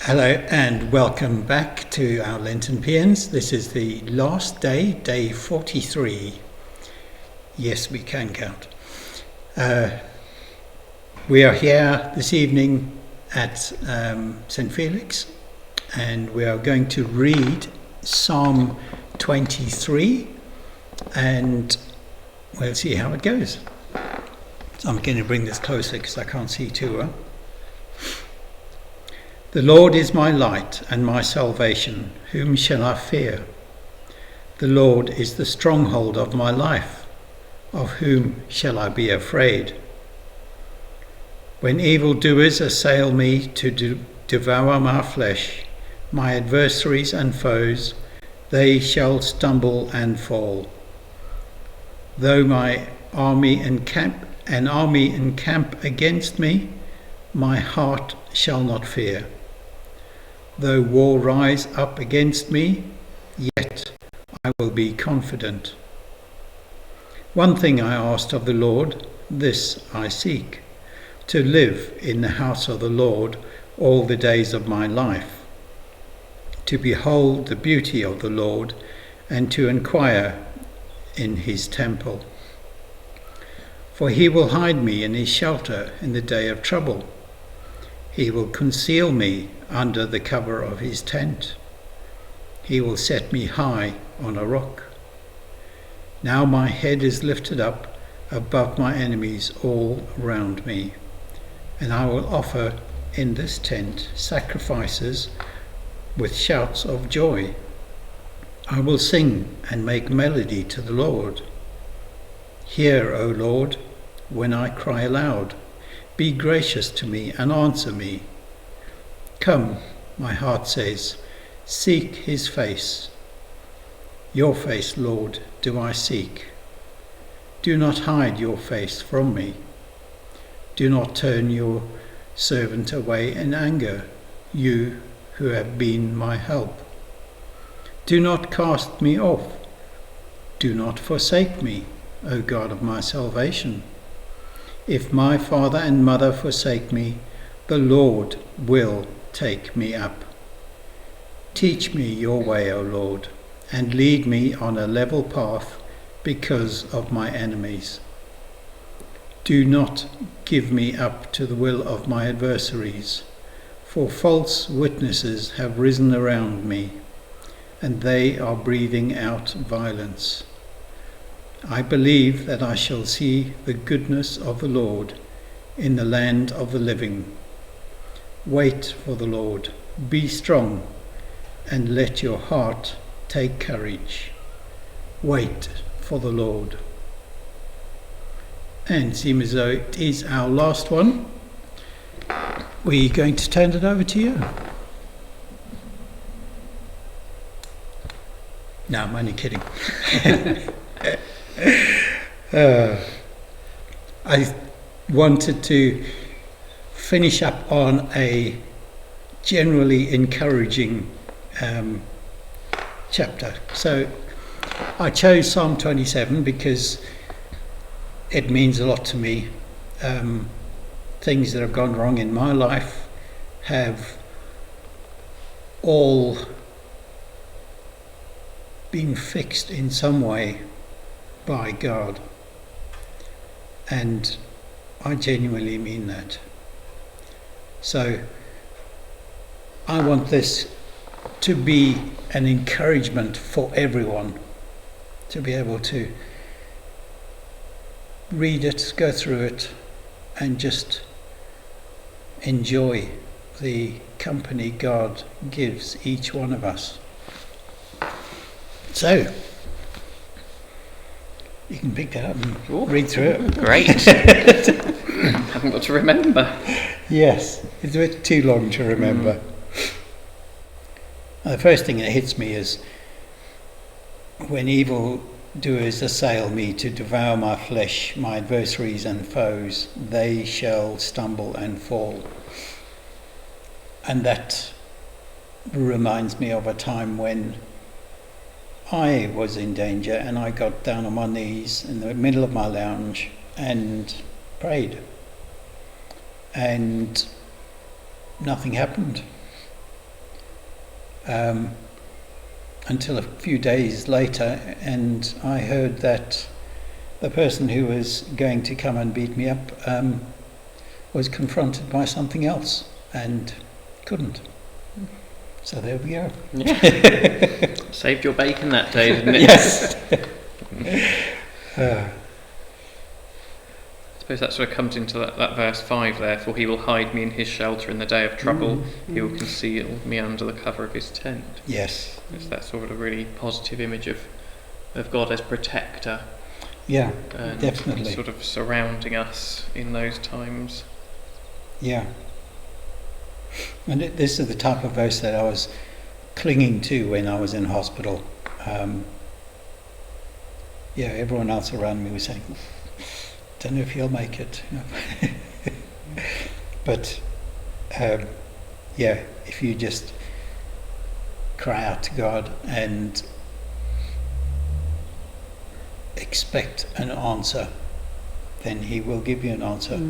Hello and welcome back to our Lenten Paeans. This is the last day, day 43. Yes, we can count. We are here this evening at St. Felix, and we are going to read Psalm 23 and we'll see how it goes. So I'm going to bring this closer because I can't see too well. The Lord is my light and my salvation. Whom shall I fear? The Lord is the stronghold of my life. Of whom shall I be afraid? When evildoers assail me to devour my flesh, my adversaries and foes, they shall stumble and fall. Though an army encamp against me, my heart shall not fear. Though war rise up against me, yet I will be confident. One thing I asked of the Lord, this I seek, to live in the house of the Lord all the days of my life, to behold the beauty of the Lord and to inquire in his temple. For he will hide me in his shelter in the day of trouble. He will conceal me under the cover of his tent. He will set me high on a rock. Now my head is lifted up above my enemies all round me, and I will offer in this tent sacrifices with shouts of joy. I will sing and make melody to the Lord. Hear, O Lord, when I cry aloud. Be gracious to me and answer me. Come, my heart says, seek his face. Your face, Lord, do I seek. Do not hide your face from me. Do not turn your servant away in anger, you who have been my help. Do not cast me off. Do not forsake me, O God of my salvation. If my father and mother forsake me, the Lord will take me up. Teach me your way, O Lord, and lead me on a level path because of my enemies. Do not give me up to the will of my adversaries, for false witnesses have risen around me, and they are breathing out violence. I believe that I shall see the goodness of the Lord in the land of the living. Wait for the Lord, be strong, and let your heart take courage. Wait for the Lord. And seeing as though it is our last one, we're going to turn it over to you. No, I'm only kidding. I wanted to finish up on a generally encouraging chapter. So I chose Psalm 27 because it means a lot to me. Things that have gone wrong in my life have all been fixed in some way by God, and I genuinely mean that. So I want this to be an encouragement for everyone to be able to read it, go through it, and just enjoy the company God gives each one of us. So you can pick that up and read through it. Great. Haven't got to remember. Yes, it's a bit too long to remember. The first thing that hits me is when evildoers assail me to devour my flesh, my adversaries and foes, they shall stumble and fall. And that reminds me of a time when I was in danger and I got down on my knees in the middle of my lounge and prayed, and nothing happened. until a few days later, and I heard that the person who was going to come and beat me up was confronted by something else and couldn't. So there we go. Yeah. Saved your bacon that day, didn't it? Yes. I suppose that sort of comes into that verse 5 there. For he will hide me in his shelter in the day of trouble. He will conceal me under the cover of his tent. Yes. It's that sort of a really positive image of God as protector. Yeah, And definitely. sort of surrounding us in those times. Yeah. And this is the type of verse that I was clinging to when I was in hospital. Everyone else around me was saying, don't know if he'll make it. But, if you just cry out to God and expect an answer, then he will give you an answer.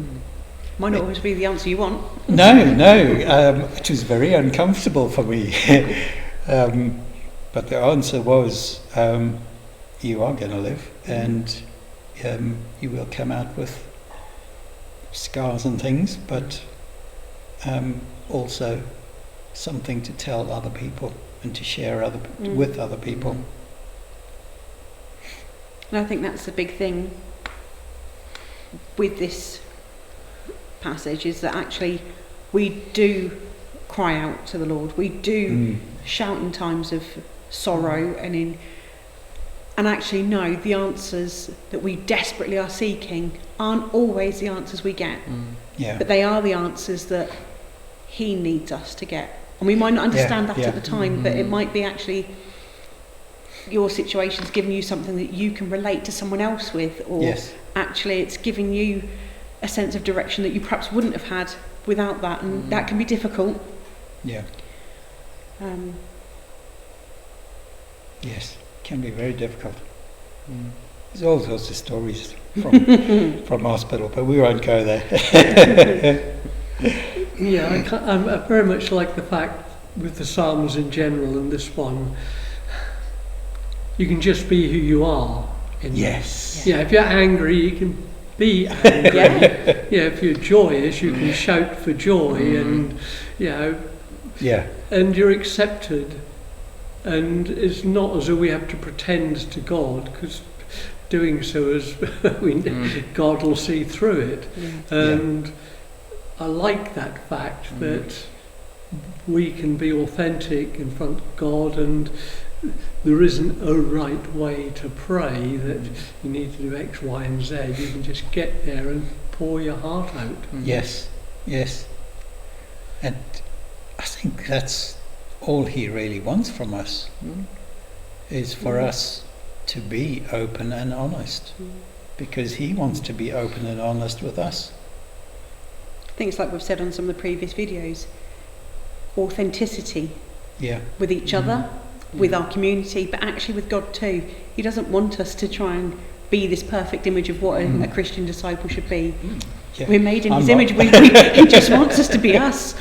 Might not always be the answer you want. No, it was very uncomfortable for me. But the answer was, you are going to live, and you will come out with scars and things, but also something to tell other people and to share with other people. And I think that's the big thing with this passage, is that actually we do cry out to the Lord. We do shout in times of sorrow and actually know the answers that we desperately are seeking aren't always the answers we get. But they are the answers that he needs us to get. And we might not understand that at the time, but it might be actually your situation's giving you something that you can relate to someone else with, or actually it's giving you a sense of direction that you perhaps wouldn't have had without that, and that can be difficult. Yes, can be very difficult. There's all sorts of stories from hospital, but we won't go there. I very much like the fact with the Psalms in general and this one, you can just be who you are. Yes. If you're angry, you can be angry. If you're joyous, you can shout for joy, and and you're accepted. And it's not as though we have to pretend to God, because doing so is God will see through it. And I like that fact that we can be authentic in front of God, and there isn't a right way to pray that you need to do X, Y and Z. You can just get there and pour your heart out. Yes. And I think that's all he really wants from us, is for us to be open and honest, because he wants to be open and honest with us. I think it's like we've said on some of the previous videos, authenticity with each other, with our community, but actually with God too. He doesn't want us to try and be this perfect image of what a Christian disciple should be. We're made in his image. He just wants us to be us,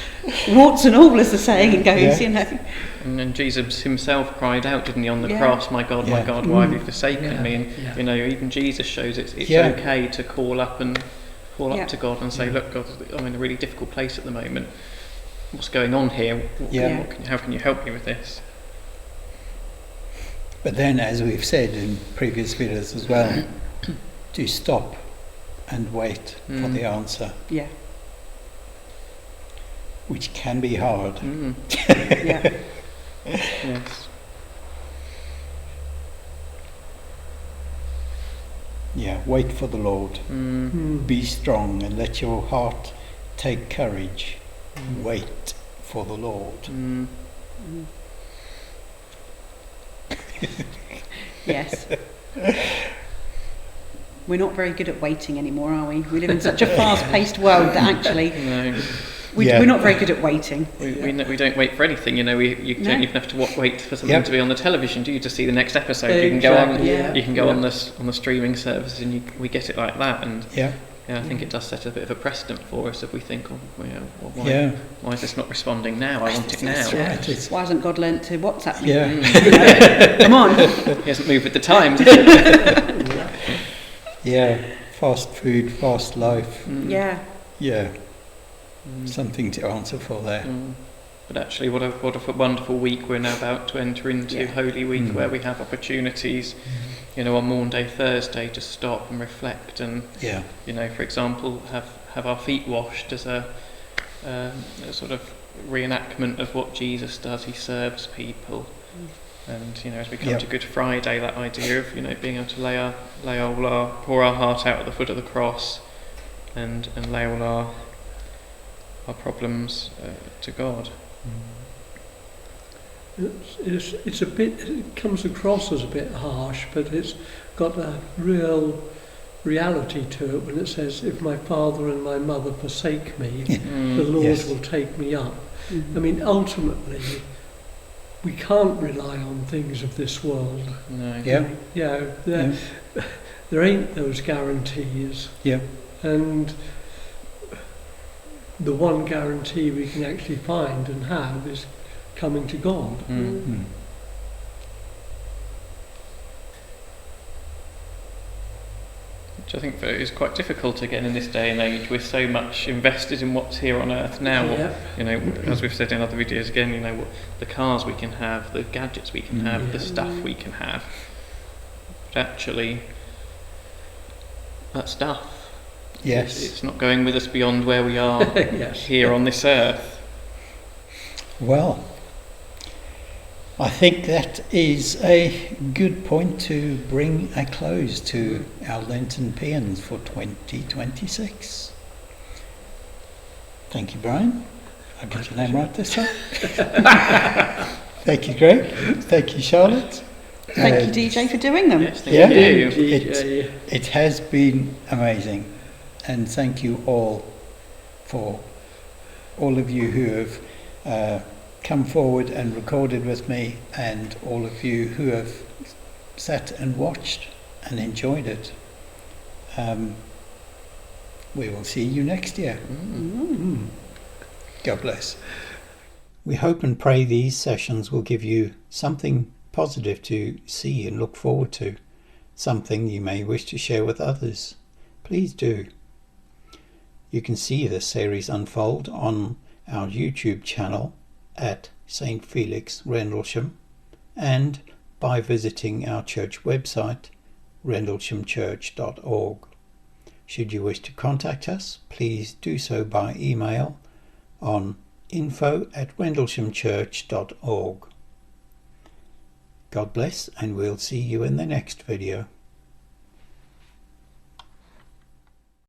warts and all, as the saying goes, And then Jesus himself cried out, didn't he, on the cross, my God, why have you forsaken me? And even Jesus shows it's okay to call up to God and say, look, God, I'm in a really difficult place at the moment. What's going on here? How can you help me with this? But then, as we've said in previous videos as well, to stop and wait for the answer. Which can be hard. Yes. Wait for the Lord. Be strong and let your heart take courage. Wait for the Lord. Yes. We're not very good at waiting anymore, are we? We live in such a fast-paced world that actually we're not very good at waiting. We don't wait for anything, you don't even have to wait for something to be on the television, do you, to see the next episode? You can go on, you can go on the streaming service, and we get it like that. And I think it does set a bit of a precedent for us if we think, why is this not responding now? I want it now. That's right. Why hasn't God learnt to WhatsApp me? Yeah. Come on. He hasn't moved with the times. Yeah. Fast food, fast life. Yeah. Yeah. Something to answer for there. But actually, what a wonderful week we're now about to enter into, Holy Week, where we have opportunities, on Maunday Thursday to stop and reflect and, for example, have our feet washed as a sort of reenactment of what Jesus does. He serves people. And as we come to Good Friday, that idea of being able to pour our heart out at the foot of the cross, and lay all our problems to God. It's a bit. It comes across as a bit harsh, but it's got a real reality to it when it says, "If my father and my mother forsake me, the Lord will take me up." I mean, ultimately, we can't rely on things of this world. No. There ain't those guarantees. Yeah. And the one guarantee we can actually find and have is coming to God. Which I think is quite difficult again in this day and age. We're so much invested in what's here on earth now. As we've said in other videos again, what the cars we can have, the gadgets we can have, the stuff we can have. But actually, that stuff, it's not going with us beyond where we are here on this earth. Well, I think that is a good point to bring a close to our Lenten Paeans for 2026. Thank you, Brian. I got your name right this time. Thank you, Greg. Thank you, Charlotte. Thank you, DJ, for doing them. Yes, thank you. It has been amazing. And thank you all for all of you who have come forward and recorded with me, and all of you who have sat and watched and enjoyed it. We will see you next year. God bless. We hope and pray these sessions will give you something positive to see and look forward to, something you may wish to share with others. Please do. You can see this series unfold on our YouTube channel at St. Felix, Rendlesham, and by visiting our church website, rendleshamchurch.org. Should you wish to contact us, please do so by email on info@rendleshamchurch.org. God bless, and we'll see you in the next video.